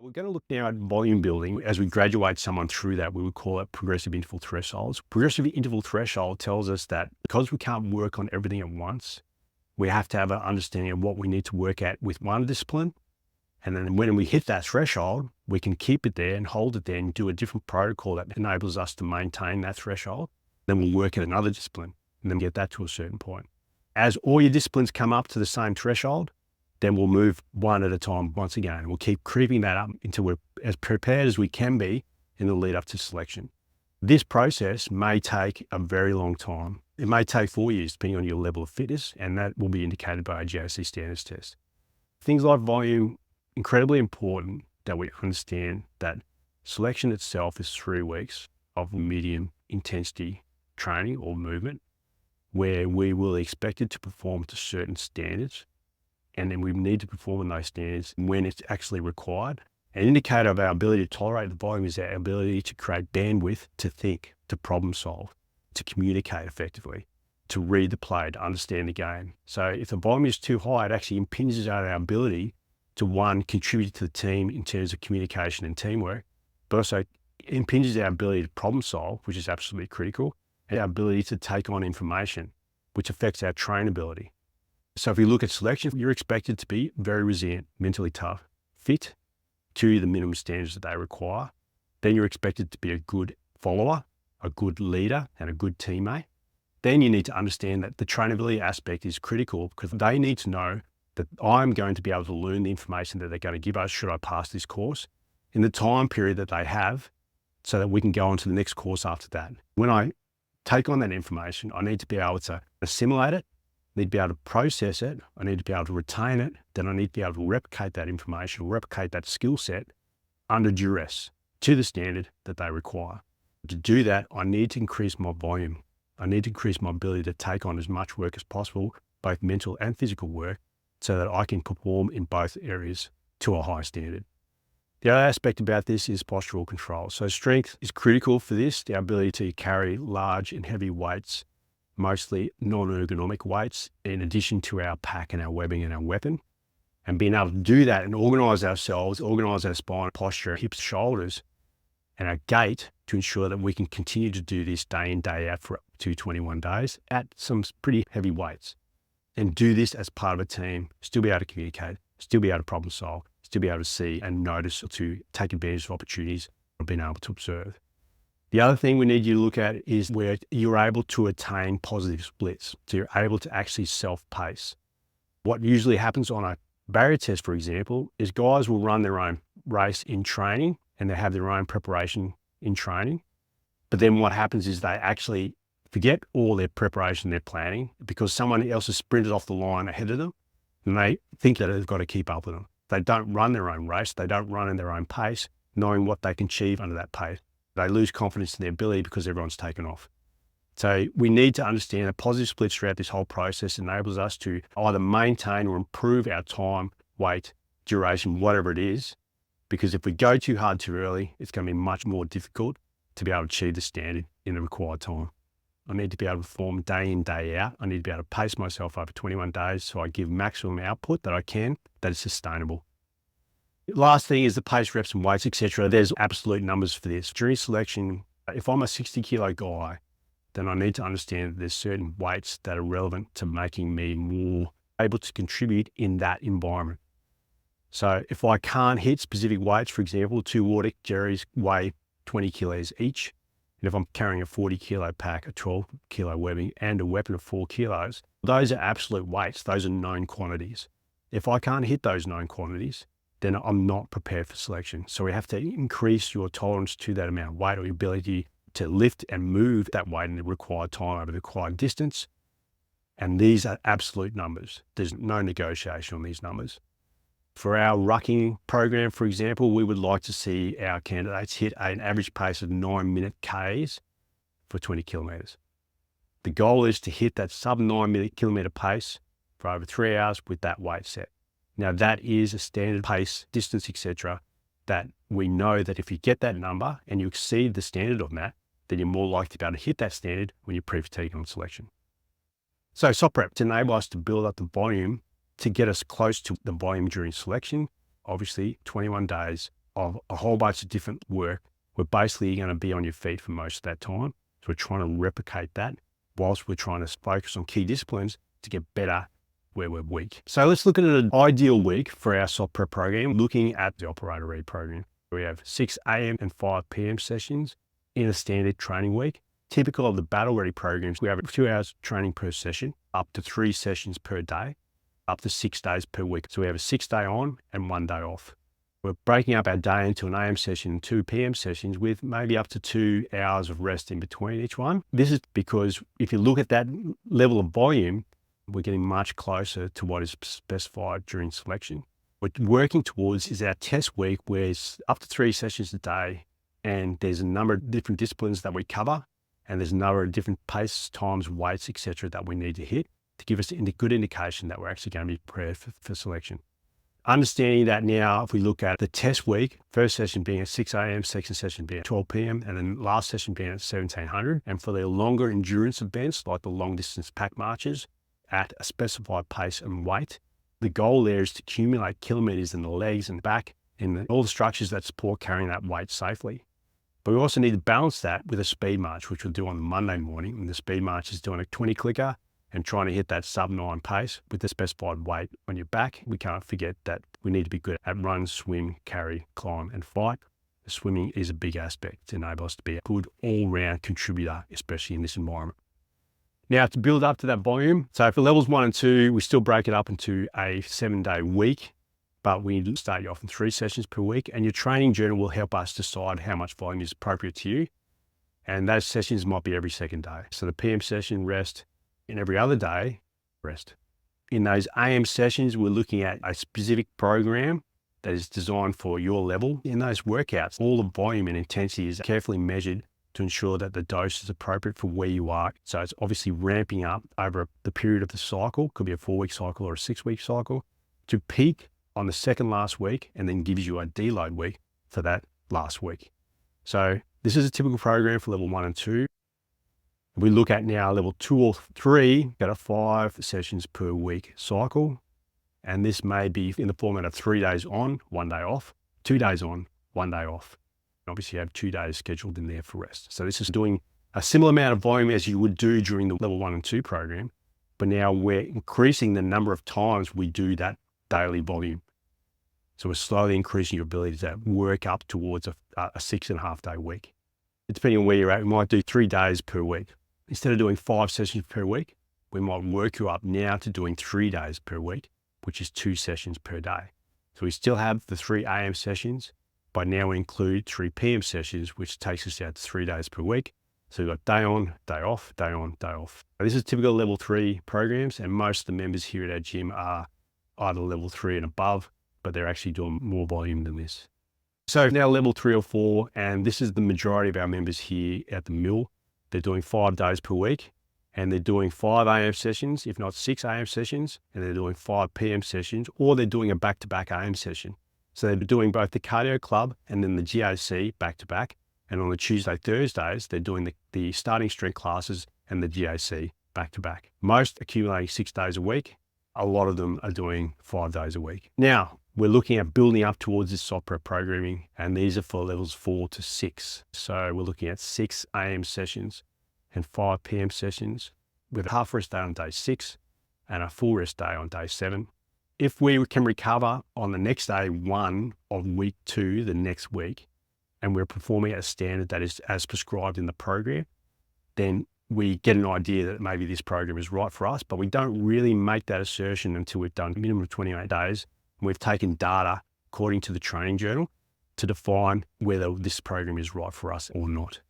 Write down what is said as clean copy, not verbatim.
We're going to look now at volume building. As we graduate someone through that, we would call it progressive interval thresholds. Progressive interval threshold tells us that because we can't work on everything at once, we have to have an understanding of what we need to work at with one discipline. And then when we hit that threshold, we can keep it there and hold it there and do a different protocol that enables us to maintain that threshold. Then we'll work at another discipline and then get that to a certain point. As all your disciplines come up to the same threshold, then we'll move one at a time once again. And we'll keep creeping that up until we're as prepared as we can be in the lead up to selection. This process may take a very long time. It may take 4 years, depending on your level of fitness, and that will be indicated by a GOC standards test. Things like volume, incredibly important that we understand that selection itself is 3 weeks of medium intensity training or movement, where we will be expected to perform to certain standards. And then we need to perform in those standards when it's actually required. An indicator of our ability to tolerate the volume is our ability to create bandwidth to think, to problem solve, to communicate effectively, to read the play, to understand the game. So if the volume is too high, it actually impinges on our ability to, one, contribute to the team in terms of communication and teamwork, but also impinges our ability to problem solve, which is absolutely critical, and our ability to take on information, which affects our trainability. So if we look at selection, you're expected to be very resilient, mentally tough, fit to the minimum standards that they require. Then you're expected to be a good follower, a good leader, and a good teammate. Then you need to understand that the trainability aspect is critical because they need to know that I'm going to be able to learn the information that they're going to give us should I pass this course in the time period that they have so that we can go on to the next course after that. When I take on that information, I need to be able to assimilate it, I need to be able to process it, I need to be able to retain it, then I need to be able to replicate that information, replicate that skill set under duress to the standard that they require. To do that, I need to increase my volume. I need to increase my ability to take on as much work as possible, both mental and physical work, so that I can perform in both areas to a high standard. The other aspect about this is postural control. So strength is critical for this, the ability to carry large and heavy weights, mostly non-ergonomic weights, in addition to our pack and our webbing and our weapon. And being able to do that and organize ourselves, organize our spine, posture, hips, shoulders, and our gait to ensure that we can continue to do this day in, day out for up to 21 days at some pretty heavy weights. And do this as part of a team, still be able to communicate, still be able to problem solve, still be able to see and notice or to take advantage of opportunities or being able to observe. The other thing we need you to look at is where you're able to attain positive splits. So you're able to actually self-pace. What usually happens on a barrier test, for example, is guys will run their own race in training and they have their own preparation in training. But then what happens is they actually forget all their preparation, their planning, because someone else has sprinted off the line ahead of them and they think that they've got to keep up with them. They don't run their own race. They don't run in their own pace, knowing what they can achieve under that pace. They lose confidence in their ability because everyone's taken off. So we need to understand that positive splits throughout this whole process enables us to either maintain or improve our time, weight, duration, whatever it is. Because if we go too hard too early, it's going to be much more difficult to be able to achieve the standard in the required time. I need to be able to perform day in, day out. I need to be able to pace myself over 21 days so I give maximum output that I can, that is sustainable. Last thing is the pace, reps and weights, etc. There's absolute numbers for this. During selection, if I'm a 60 kilo guy, then I need to understand that there's certain weights that are relevant to making me more able to contribute in that environment. So if I can't hit specific weights, for example, 2 Wardic Jerry's weigh 20 kilos each. And if I'm carrying a 40 kilo pack, a 12 kilo webbing and a weapon of 4 kilos, those are absolute weights. Those are known quantities. If I can't hit those known quantities, then I'm not prepared for selection. So we have to increase your tolerance to that amount of weight or your ability to lift and move that weight in the required time over the required distance. And these are absolute numbers. There's no negotiation on these numbers. For our rucking program, for example, we would like to see our candidates hit an average pace of 9-minute Ks for 20 kilometers. The goal is to hit that sub 9-minute kilometer pace for over 3 hours with that weight set. Now that is a standard pace, distance, etc. that we know that if you get that number and you exceed the standard on that, then you're more likely to be able to hit that standard when you're pre-fatigued on selection. So SOFPREP to enable us to build up the volume to get us close to the volume during selection, obviously 21 days of a whole bunch of different work. We're basically going to be on your feet for most of that time. So we're trying to replicate that whilst we're trying to focus on key disciplines to get better where we're weak. So let's look at an ideal week for our SOFPREP program, looking at the operator read program. We have 6 a.m. and 5 p.m. sessions in a standard training week. Typical of the battle ready programs, we have 2 hours training per session, up to 3 sessions per day, up to 6 days per week. So we have a 6-day on and 1 day off. We're breaking up our day into an AM session and 2 PM sessions with maybe up to 2 hours of rest in between each one. This is because if you look at that level of volume, we're getting much closer to what is specified during selection. What we're working towards is our test week where it's up to 3 sessions a day, and there's a number of different disciplines that we cover, and there's a number of different paces, times, weights, etc. that we need to hit to give us a good indication that we're actually going to be prepared for selection. Understanding that now, if we look at the test week, first session being at 6 a.m., second session being at 12 p.m., and then last session being at 1700. And for the longer endurance events, like the long distance pack marches at a specified pace and weight, the goal there is to accumulate kilometers in the legs and back and all the structures that support carrying that weight safely. But we also need to balance that with a speed march, which we'll do on Monday morning. And the speed march is doing a 20 clicker and trying to hit that sub-9 pace with the specified weight on your back. We can't forget that we need to be good at run, swim, carry, climb, and fight. The swimming is a big aspect to enable us to be a good all-round contributor, especially in this environment. Now, to build up to that volume, so for levels 1 and 2, we still break it up into a 7-day week, but we start you off in 3 sessions per week, and your training journal will help us decide how much volume is appropriate to you. And those sessions might be every second day. So the PM session, rest, and every other day, rest. In those AM sessions, we're looking at a specific program that is designed for your level. In those workouts, all the volume and intensity is carefully measured to ensure that the dose is appropriate for where you are. So it's obviously ramping up over the period of the cycle, could be a 4-week cycle or a 6-week cycle, to peak on the second last week, and then gives you a deload week for that last week. So this is a typical program for level 1 and 2. We look at now level 2 or 3, got a 5 sessions per week cycle. And this may be in the format of 3 days on, 1 day off, 2 days on, 1 day off. And obviously you have 2 days scheduled in there for rest. So this is doing a similar amount of volume as you would do during the level 1 and 2 program, but now we're increasing the number of times we do that daily volume. So we're slowly increasing your ability to work up towards a 6.5 day week. Depending on where you're at, we might do 3 days per week. Instead of doing 5 sessions per week, we might work you up now to doing 3 days per week, which is 2 sessions per day. So we still have the 3 AM sessions, but now we include 3 PM sessions, which takes us out to 3 days per week. So we've got day on, day off, day on, day off. Now, this is typical level 3 programs, and most of the members here at our gym are either level 3 and above, but they're actually doing more volume than this. So now level 3 or 4, and this is the majority of our members here at theMill. They're doing 5 days per week, and they're doing 5 AM sessions, if not 6 AM sessions, and they're doing 5 PM sessions, or they're doing a back-to-back AM session. So they're doing both the cardio club and then the GAC back-to-back. And on the Tuesday, Thursdays, they're doing the starting strength classes and the GAC back-to-back. Most accumulating 6 days a week. A lot of them are doing 5 days a week. Now, we're looking at building up towards this SOFPREP programming, and these are for levels 4 to 6. So we're looking at 6 AM sessions and 5 PM sessions with a half rest day on day 6 and a full rest day on day 7. If we can recover on the next day 1 of week 2, the next week, and we're performing at a standard that is as prescribed in the program, then we get an idea that maybe this program is right for us, but we don't really make that assertion until we've done a minimum of 28 days. And we've taken data according to the training journal to define whether this program is right for us or not.